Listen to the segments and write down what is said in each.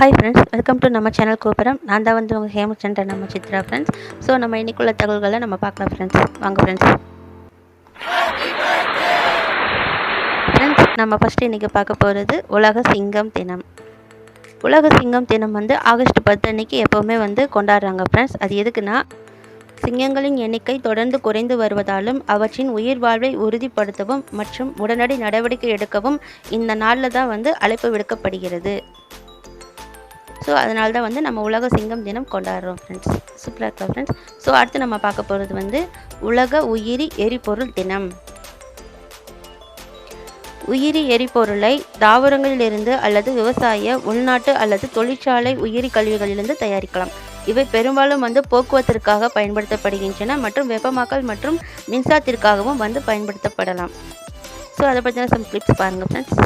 Hi friends, welcome to நம்ம channel கோபுரம். நான் தான் வந்து உங்கள் ஹேமச்சந்திரன், நம்ம சித்ரா ஃப்ரெண்ட்ஸ். ஸோ நம்ம இன்னைக்குள்ள தகவல்களை நம்ம பார்க்கலாம் ஃப்ரெண்ட்ஸ். வாங்க ஃப்ரெண்ட்ஸ். நம்ம ஃபஸ்ட்டு இன்றைக்கி பார்க்க போகிறது உலக சிங்கம் தினம். உலக சிங்கம் தினம் வந்து ஆகஸ்ட் 10 அன்னைக்கு எப்போவுமே வந்து கொண்டாடுறாங்க ஃப்ரெண்ட்ஸ். அது எதுக்குன்னா, சிங்கங்களின் எண்ணிக்கை தொடர்ந்து குறைந்து வருவதாலும் அவற்றின் உயிர் வாழ்வை உறுதிப்படுத்தவும் மற்றும் உடனடி நடவடிக்கை எடுக்கவும் இந்த நாளில் தான் வந்து அழைப்பு விடுக்கப்படுகிறது. ஸோ அதனால தான் வந்து நம்ம உலக சிங்கம் தினம் கொண்டாடுறோம் ஃப்ரெண்ட்ஸ். சூப்பராக இருக்கா ஃப்ரெண்ட்ஸ். ஸோ அடுத்து நம்ம பார்க்க போகிறது வந்து உலக உயிரி எரிபொருள் தினம். உயிரி எரிபொருளை தாவரங்களிலிருந்து அல்லது விவசாய, உள்நாட்டு அல்லது தொழிற்சாலை உயிரி கழிவுகளிலிருந்து தயாரிக்கலாம். இவை பெரும்பாலும் வந்து போக்குவரத்திற்காக பயன்படுத்தப்படுகின்றன மற்றும் வெப்பமாக்கல் மற்றும் மின்சாரத்திற்காகவும் வந்து பயன்படுத்தப்படலாம். ஸோ அதை பற்றின சம் கிளிப்ஸ் பாருங்கள் ஃப்ரெண்ட்ஸ்.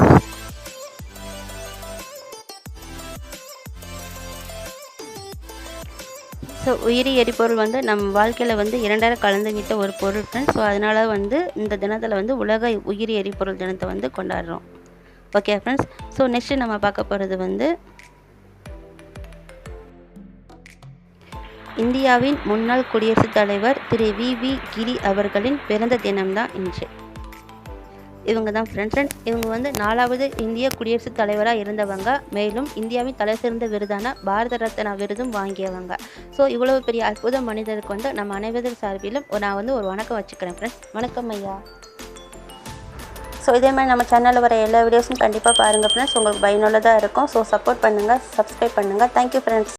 ஸோ உயிரி எரிபொருள் வந்து நம்ம வாழ்க்கையில் வந்து இரண்டரை கலந்துக்கிட்ட ஒரு பொருள் ஃப்ரெண்ட்ஸ். ஸோ அதனால் வந்து இந்த தினத்தில் வந்து உலக உயிரி எரிபொருள் தினத்தை வந்து கொண்டாடுறோம். Okay friends. ஸோ நெக்ஸ்ட்டு நம்ம பார்க்க போகிறது வந்து இந்தியாவின் முன்னாள் குடியரசுத் தலைவர் திரு வி கிரி அவர்களின் பிறந்த தினம்தான் இன்று. இவங்க தான் ஃப்ரெண்ட்ஸ். இவங்க வந்து 4வது இந்திய குடியரசுத் தலைவராக இருந்தவங்க. மேலும் இந்தியாவின் தலை சிறந்த விருதான பாரத ரத்னா விருதும் வாங்கியவங்க. ஸோ இவ்வளவு பெரிய அற்புத மனிதருக்கு வந்து நம்ம அனைவரும் சார்பிலும் நான் வந்து ஒரு வணக்கம் வச்சுக்கிறேன் ஃப்ரெண்ட்ஸ். வணக்கம் ஐயா. ஸோ இதே மாதிரி நம்ம சேனலில் வர எல்லா வீடியோஸும் கண்டிப்பாக பாருங்கள் ஃப்ரெண்ட்ஸ். உங்களுக்கு பயனுள்ளதாக இருக்கும். ஸோ சப்போர்ட் பண்ணுங்கள், சப்ஸ்கிரைப் பண்ணுங்கள். Thank you friends.